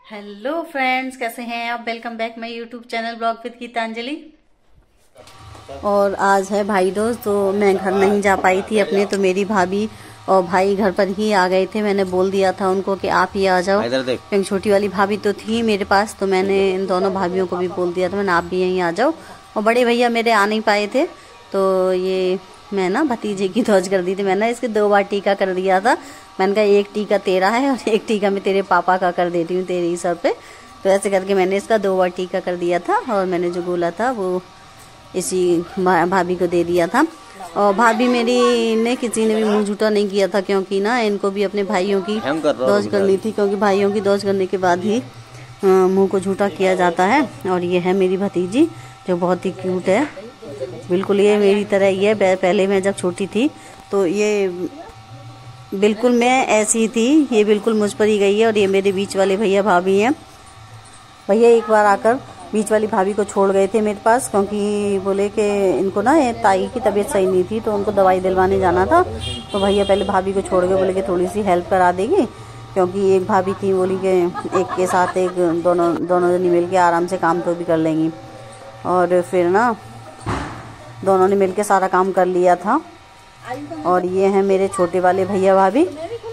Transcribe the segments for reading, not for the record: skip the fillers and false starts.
Hello friends, कैसे हैं आप। Welcome back my YouTube channel blog with Geetanjali. और आज है भाई दूज, तो मैं घर नहीं जा पाई थी अपने, तो मेरी भाभी और भाई घर पर ही आ गए थे। मैंने बोल दिया था उनको कि आप ही आ जाओ, क्योंकि छोटी वाली भाभी तो थी मेरे पास, तो मैंने इन दोनों भाभीियों को भी बोल दिया था, मैंने आप भी यहीं आ जाओ। और बड़े भैया मेरे आ नहीं पाए थे, तो ये मैं ना भतीजे की धौज कर दी थी। मैंने इसके 2 बार टीका कर दिया था। मैंने कहा एक टीका तेरा है और एक टीका मैं तेरे पापा का कर देती हूँ तेरे ही सर पे। तो ऐसे करके मैंने इसका 2 बार टीका कर दिया था, और मैंने जो बोला था वो इसी भाभी को दे दिया था। और भाभी मेरी ने किसी ने भी मुंह झूठा नहीं किया था, क्योंकि ना इनको भी अपने भाइयों की धौज करनी थी, क्योंकि भाइयों की धौज करने के बाद ही मुंह को झूठा किया जाता है। और ये है मेरी भतीजी जो बहुत ही क्यूट है, बिल्कुल ये मेरी तरह ही है। पहले मैं जब छोटी थी तो ये बिल्कुल मैं ऐसी थी, ये बिल्कुल मुझ पर ही गई है। और ये मेरे बीच वाले भैया भाभी हैं। भैया एक बार आकर बीच वाली भाभी को छोड़ गए थे मेरे पास, क्योंकि बोले कि इनको ना ताई की तबीयत सही नहीं थी, तो उनको दवाई दिलवाने जाना था। तो भैया पहले भाभी को छोड़ गए, बोले कि थोड़ी सी हेल्प करा देगी, क्योंकि एक भाभी थी, बोली कि एक के साथ एक दोनों जनी मिल के आराम से काम तो भी कर लेंगी। और फिर ना दोनों ने मिलके सारा काम कर लिया था। और ये हैं मेरे छोटे वाले भैया भाभी,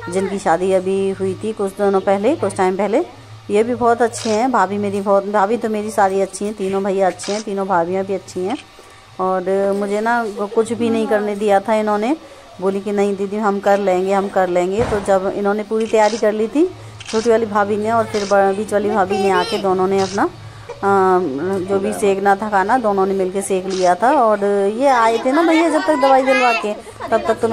जिनकी शादी अभी हुई थी कुछ टाइम पहले। ये भी बहुत अच्छे हैं। भाभी तो मेरी सारी अच्छी हैं, तीनों भैया अच्छे हैं, तीनों भाभियाँ भी अच्छी हैं। और मुझे ना कुछ भी नहीं करने दिया था इन्होंने, बोली कि नहीं दीदी हम कर लेंगे। तो जब इन्होंने पूरी तैयारी कर ली थी छोटी वाली भाभी ने, और फिर बीच वाली भाभी ने आके दोनों ने अपना जो भी सेकना था खाना, दोनों ने मिलके सेक लिया था। और ये आए थे ना भैया जब तक दवाई दिलवा के, तब तक तो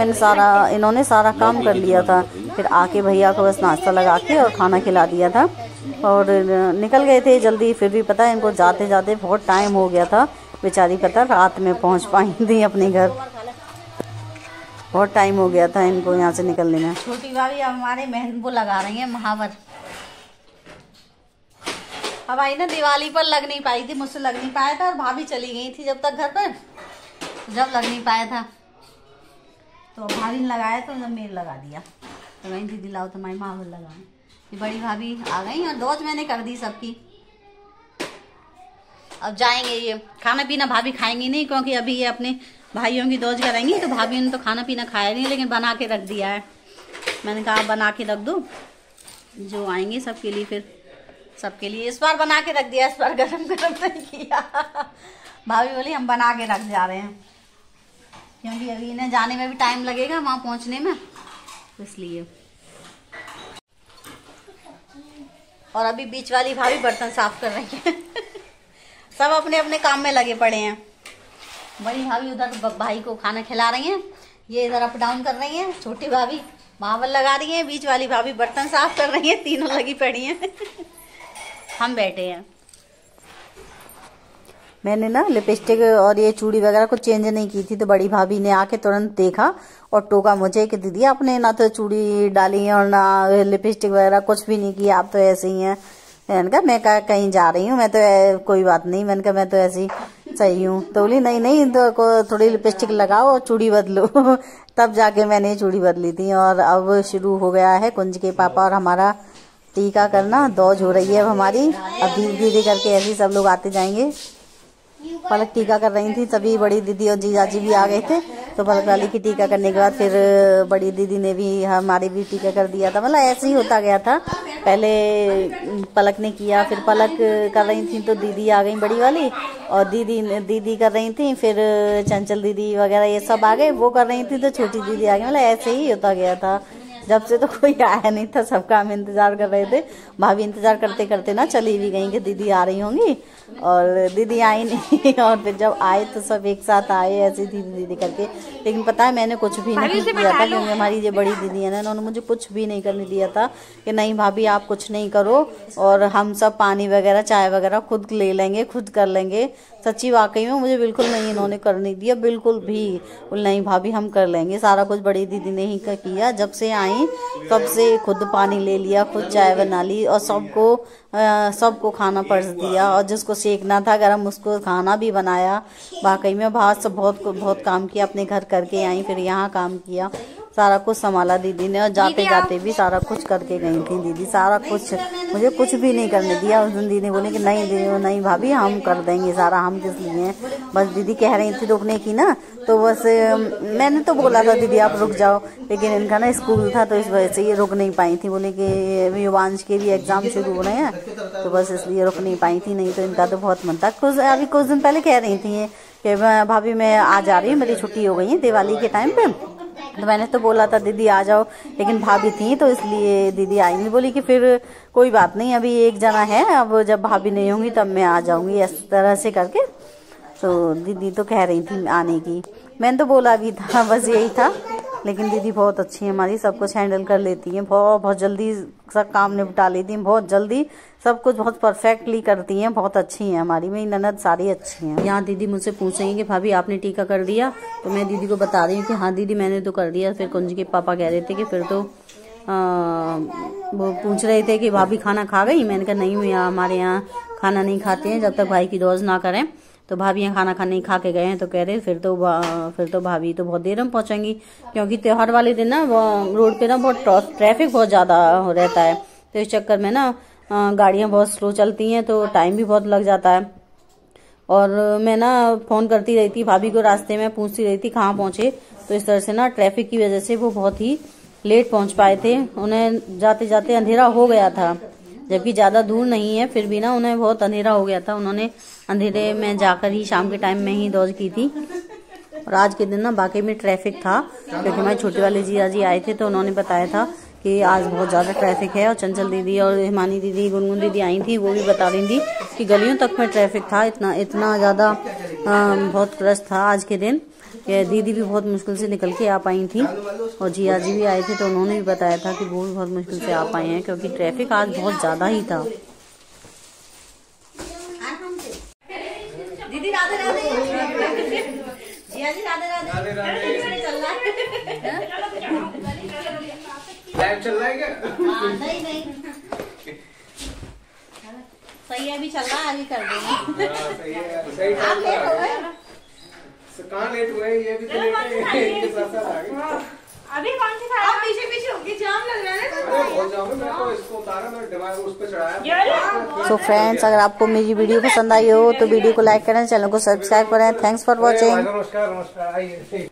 इन्होंने सारा काम कर लिया था। फिर आके भैया को बस नाश्ता लगा के और खाना खिला दिया था, और निकल गए थे जल्दी। फिर भी पता है इनको जाते जाते बहुत टाइम हो गया था, बेचारी पता रात में पहुंच पाई थी अपने घर, बहुत टाइम हो गया था इनको यहाँ से निकलने में। छोटी भाभी हमारे मेहंदी वो लगा रही है महावर। अब आई ना दिवाली पर लग नहीं पाई थी, मुझसे लग नहीं पाया था, और भाभी चली गई थी जब तक घर पर, जब लग नहीं पाया था तो भाभी ने लगाया, तो जब मेरे लगा दिया। तो वही दीदी लाओ तुम्हारी महावर लगाए। ये बड़ी भाभी आ गई और धौज मैंने कर दी सबकी। अब जाएंगे ये खाना पीना, भाभी खाएंगी नहीं, क्योंकि अभी ये अपने भाइयों की धौज करेंगी। तो भाभी ने तो खाना पीना खाया नहीं, लेकिन बना के रख दिया है। मैंने कहा बना के रख दो, जो आएंगे सबके लिए, फिर सबके लिए इस बार बना के रख दिया, इस बार गरम नहीं किया। भाभी बोली हम बना के रख जा रहे हैं, क्योंकि अभी इन्हें जाने में भी टाइम लगेगा वहां पहुंचने में, इसलिए। और अभी बीच वाली भाभी बर्तन साफ कर रही है। सब अपने अपने काम में लगे पड़े हैं। बड़ी भाभी उधर भाई को खाना खिला रही हैं, ये इधर अप डाउन कर रही हैं, छोटी भाभी महावर लगा रही है, बीच वाली भाभी बर्तन साफ कर रही है, तीनों लगी पड़ी हैं। हम बैठे हैं। मैंने ना लिपस्टिक और ये चूड़ी वगैरह कुछ चेंज नहीं की थी, तो बड़ी भाभी ने आके तुरंत देखा और टोका मुझे कि दीदी आपने ना तो चूड़ी डाली है और ना लिपस्टिक वगैरह कुछ भी नहीं किया, आप तो ऐसे ही हैं। मैंने कहा मैं कहीं जा रही हूँ, मैं तो कोई बात नहीं, मैंने कहा मैं तो ऐसी सही हूँ। तो बोली नहीं तो थोड़ी लिपस्टिक लगाओ और चूड़ी बदलो। तब जाके मैंने चूड़ी बदली थी। और अब शुरू हो गया है कुंज के पापा और हमारा टीका करना, धौज हो रही है अब हमारी। अब धीरे धीरे करके ऐसे सब लोग आते जाएंगे। पलक टीका कर रही थी, सभी बड़ी दीदी और जीजाजी भी आ गए थे। तो पलक वाली की टीका करने के बाद फिर बड़ी दीदी ने भी हमारी भी टीका कर दिया था। मतलब ऐसे ही होता गया था, पहले पलक ने किया, फिर पलक कर रही थी तो दीदी आ गई बड़ी वाली, और दीदी कर रही थी, फिर चंचल दीदी वगैरह ये सब आ गए, वो कर रही थी, तो छोटी दीदी आ गई। मतलब ऐसे ही होता गया था। जब से तो कोई आया नहीं था, सबका हम इंतजार कर रहे थे। भाभी इंतजार करते करते ना चली भी गई कि दीदी आ रही होंगी, और दीदी आई नहीं। और फिर जब आए तो सब एक साथ आए ऐसे दीदी करके। लेकिन पता है मैंने कुछ भी नहीं किया था, क्योंकि हमारी ये बड़ी दीदी है ना, इन्होंने मुझे कुछ भी नहीं करने दिया था कि नहीं भाभी आप कुछ नहीं करो, और हम सब पानी वगैरह चाय वगैरह खुद ले लेंगे, खुद कर लेंगे। सच्ची वाकई में मुझे बिल्कुल नहीं इन्होंने करने दिया, बिल्कुल भी। नहीं भाभी हम कर लेंगे, सारा कुछ बड़ी दीदी ने ही किया। जब से आई तब से खुद पानी ले लिया, खुद चाय बना ली, और सबको खाना परस दिया, और जिसको सेकना था गरम उसको खाना भी बनाया। वाकई में बाहर से बहुत काम किया, अपने घर करके आई, फिर यहाँ काम किया। सारा कुछ संभाला दीदी ने, और जाते जाते भी सारा कुछ करके गई थी दीदी, सारा कुछ। मुझे कुछ भी नहीं करने दिया उस दिन। दीदी बोले कि नहीं भाभी हम कर देंगे सारा, हम किस लिए। बस दीदी कह रही थी रुकने की ना, तो बस मैंने तो बोला था दीदी आप रुक जाओ, लेकिन इनका ना स्कूल था तो इस वजह से ये रुक नहीं पाई थी। बोले कि युवांश के भी एग्जाम शुरू हो रहे हैं, तो बस इसलिए रुक नहीं पाई थी। नहीं तो इनका तो बहुत मन था। अभी कुछ दिन पहले कह रही थी कि भाभी मैं आ जा रही हूँ, मेरी छुट्टी हो गई है दिवाली के टाइम पे। तो मैंने तो बोला था दीदी आ जाओ, लेकिन भाभी थी तो इसलिए दीदी आई नहीं। बोली कि फिर कोई बात नहीं, अभी एक जना है, अब जब भाभी नहीं होंगी तब मैं आ जाऊंगी, इस तरह से करके। तो दीदी तो कह रही थी आने की, मैंने तो बोला भी था, बस यही था। लेकिन दीदी बहुत अच्छी है हमारी, सब कुछ हैंडल कर लेती हैं, बहुत जल्दी सब काम निपटा लेती हैं, बहुत जल्दी सब कुछ बहुत परफेक्टली करती हैं, बहुत अच्छी हैं हमारी। मेरी ननद सारी अच्छी हैं। यहाँ दीदी मुझसे पूछेंगे कि भाभी आपने टीका कर दिया, तो मैं दीदी को बता रही हूँ कि हाँ दीदी मैंने तो कर दिया। फिर कुंज के पापा कह रहे थे कि फिर तो वो पूछ रहे थे कि भाभी खाना खा गई। मैंने कहा नहीं, हमारे यहाँ खाना नहीं खाते हैं जब तक भाई की डोज ना करें। तो भाभी यहाँ खाना खाने खा के गए हैं, तो कह रहे फिर तो भाभी तो बहुत देर में पहुंचेंगी, क्योंकि त्योहार वाले दिन ना रोड पे ना बहुत ट्रैफिक बहुत ज्यादा रहता है। तो इस चक्कर में ना गाड़ियां बहुत स्लो चलती हैं, तो टाइम भी बहुत लग जाता है। और मैं ना फोन करती रहती भाभी को, रास्ते में पूछती रहती कहाँ पहुंचे। तो इस तरह से ना ट्रैफिक की वजह से वो बहुत ही लेट पहुंच पाए थे। उन्हें जाते जाते अंधेरा हो गया था, जबकि ज्यादा दूर नहीं है, फिर भी ना उन्हें बहुत अंधेरा हो गया था। उन्होंने अंधेरे में जाकर ही शाम के टाइम में ही दौड़ की थी। और आज के दिन ना बाकी में ट्रैफिक था, क्योंकि हमारे छोटे वाले जीजा जी आए थे, तो उन्होंने बताया था कि आज बहुत ज्यादा ट्रैफिक है। और चंचल दीदी और हिमानी दीदी, गुनगुन दीदी आई थी, वो भी बता रही थी कि गलियों तक में ट्रैफिक था, इतना ज्यादा बहुत रश था आज के दिन। दीदी भी बहुत मुश्किल से निकल के आ पाई थी, और जिया जी भी आए थे, तो उन्होंने भी बताया था कि वो भी बहुत मुश्किल से आ पाए हैं, क्योंकि ट्रैफिक आज बहुत ज्यादा ही था। दीदी राधे राधे, जिया जी राधे राधे, लाइव चल रहा है क्या? नहीं सही है, अभी चल रहा है, अभी कर देंगे। आप लेट हो गए? कहाँ लेट हुए? ये भी तो लेट है, इनके साथ साथ आ गए। अभी कौन सी खाया? आप पीछे होगी, जाम लग रहा है ना। बहुत जाम है, मैं तो इसको उतारा, मैं दिमाग उस पे चढ़ाया। सो फ्रेंड्स, अगर आपको मेरी वीडियो पसंद आई हो तो वीडियो को लाइक करें, चैनल को सब्सक्राइब करें। Thanks for watching. नमस्कार।